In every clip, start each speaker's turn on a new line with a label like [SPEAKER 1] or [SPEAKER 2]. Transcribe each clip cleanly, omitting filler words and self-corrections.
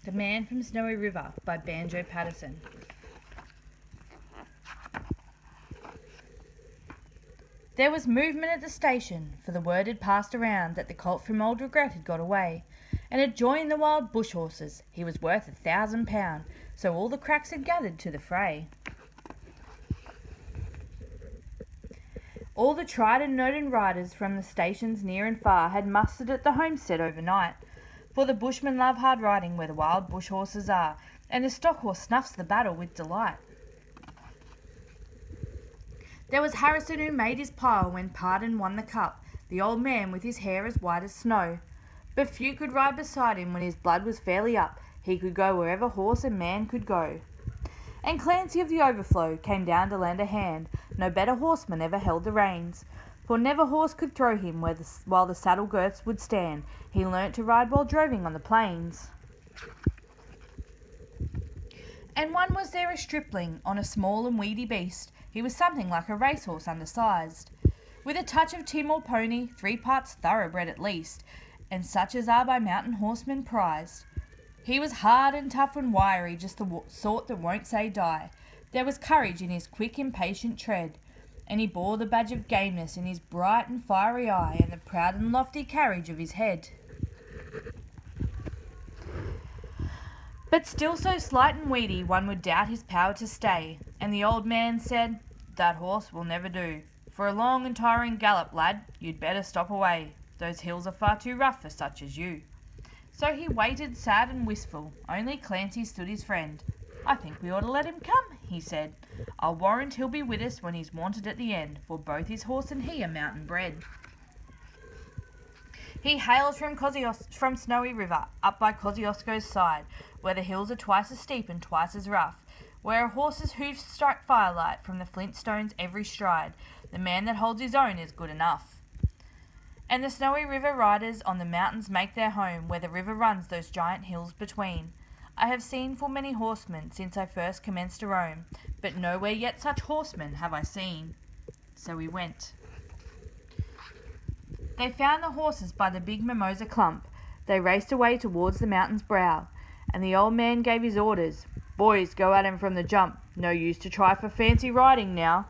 [SPEAKER 1] The Man from Snowy River by Banjo Paterson. There was movement at the station, for the word had passed around that the colt from Old Regret had got away, and had joined the wild bush horses. He was worth £1,000, so all the cracks had gathered to the fray. All the tried and noted riders from the stations near and far had mustered at the homestead overnight, for the bushmen love hard riding where the wild bush horses are, and the stock horse snuffs the battle with delight. There was Harrison who made his pile when Pardon won the cup, the old man with his hair as white as snow. But few could ride beside him when his blood was fairly up. He could go wherever horse and man could go. And Clancy of the Overflow came down to lend a hand. No better horseman ever held the reins, for never horse could throw him while the saddle girths would stand. He learnt to ride while droving on the plains. And one was there a stripling on a small and weedy beast. He was something like a racehorse undersized, with a touch of Tim or pony, 3 parts thoroughbred at least, and such as are by mountain horsemen prized. He was hard and tough and wiry, just the sort that won't say die. There was courage in his quick, impatient tread, and he bore the badge of gameness in his bright and fiery eye, and the proud and lofty carriage of his head. But still so slight and weedy, one would doubt his power to stay, and the old man said, "That horse will never do. For a long and tiring gallop, lad, you'd better stop away. Those hills are far too rough for such as you." So he waited sad and wistful. Only Clancy stood his friend. "I think we ought to let him come," he said. "I'll warrant he'll be with us when he's wanted at the end, for both his horse and he are mountain bred. He hails from Snowy River, up by Kosciuszko's side, where the hills are twice as steep and twice as rough, where a horse's hoofs strike firelight from the flint stones every stride. The man that holds his own is good enough. And the Snowy River riders on the mountains make their home, where the river runs those giant hills between. I have seen full many horsemen since I first commenced to roam, but nowhere yet such horsemen have I seen." So we went. They found the horses by the big mimosa clump. They raced away towards the mountain's brow, and the old man gave his orders. "Boys, go at 'em from the jump. No use to try for fancy riding now.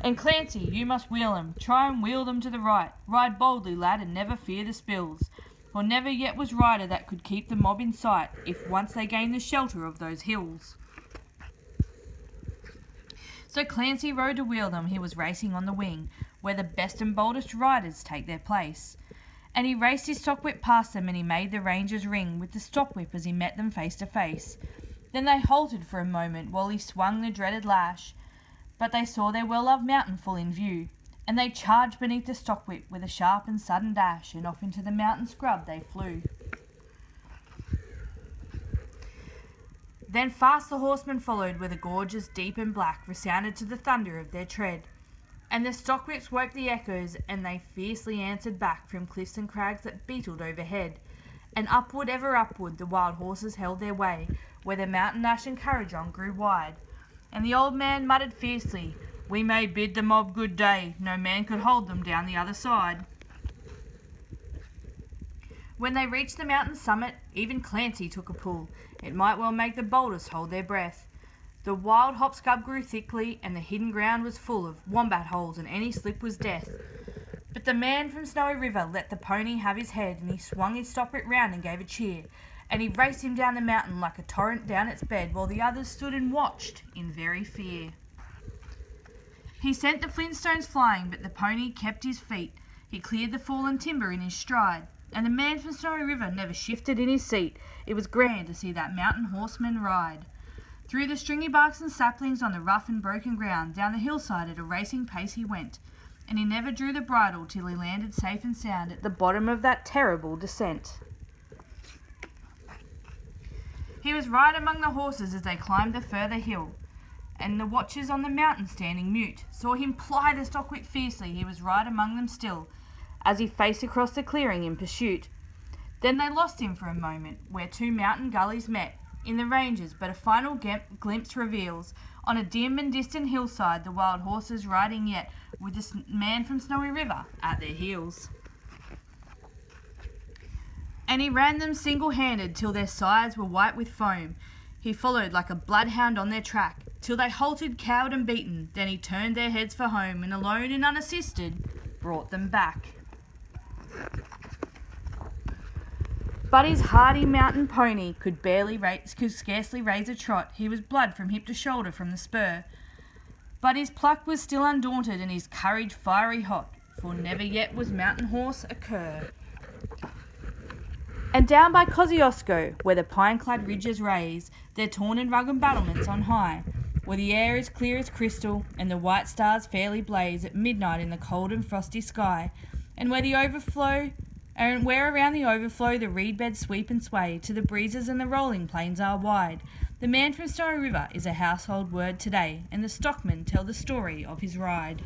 [SPEAKER 1] And Clancy, you must wheel 'em. Try and wheel them to the right. Ride boldly, lad, and never fear the spills. For never yet was rider that could keep the mob in sight, if once they gained the shelter of those hills." So Clancy rode to wheel them. He was racing on the wing, where the best and boldest riders take their place. And he raced his stockwhip past them, and he made the rangers ring with the stockwhip as he met them face to face. Then they halted for a moment while he swung the dreaded lash, but they saw their well-loved mountain full in view, and they charged beneath the stockwhip with a sharp and sudden dash, and off into the mountain scrub they flew. Then fast the horsemen followed, where the gorges deep and black resounded to the thunder of their tread, and the stockwhips woke the echoes, and they fiercely answered back from cliffs and crags that beetled overhead. And upward, ever upward, the wild horses held their way, where the mountain ash and Currajong grew wide. And the old man muttered fiercely, "We may bid the mob good day, no man could hold them down the other side." When they reached the mountain summit, even Clancy took a pull. It might well make the boldest hold their breath. The wild hop-scrub grew thickly, and the hidden ground was full of wombat holes, and any slip was death. But the man from Snowy River let the pony have his head, and he swung his stockwhip round and gave a cheer, and he raced him down the mountain like a torrent down its bed, while the others stood and watched in very fear. He sent the flintstones flying, but the pony kept his feet. He cleared the fallen timber in his stride, and the man from Snowy River never shifted in his seat. It was grand to see that mountain horseman ride. Through the stringy barks and saplings on the rough and broken ground, down the hillside at a racing pace he went, and he never drew the bridle till he landed safe and sound at the bottom of that terrible descent. He was right among the horses as they climbed the further hill, and the watchers on the mountain standing mute saw him ply the stockwhip fiercely. He was right among them still, as he faced across the clearing in pursuit. Then they lost him for a moment, where 2 mountain gullies met in the ranges, but a final glimpse reveals, on a dim and distant hillside, the wild horses riding yet, with the man from Snowy River at their heels. and he ran them single-handed till their sides were white with foam. He followed like a bloodhound on their track, till they halted cowed and beaten. Then he turned their heads for home, and alone and unassisted, brought them back. But his hardy mountain pony could scarcely raise a trot. He was blood from hip to shoulder from the spur. But his pluck was still undaunted, and his courage fiery hot, for never yet was mountain horse a cur. And down by Kosciuszko, where the pine-clad ridges raise their torn and rugged battlements on high, where the air is clear as crystal, and the white stars fairly blaze at midnight in the cold and frosty sky, and where around the overflow the reed beds sweep and sway to the breezes and the rolling plains are wide, the man from Snowy River is a household word today, and the stockmen tell the story of his ride.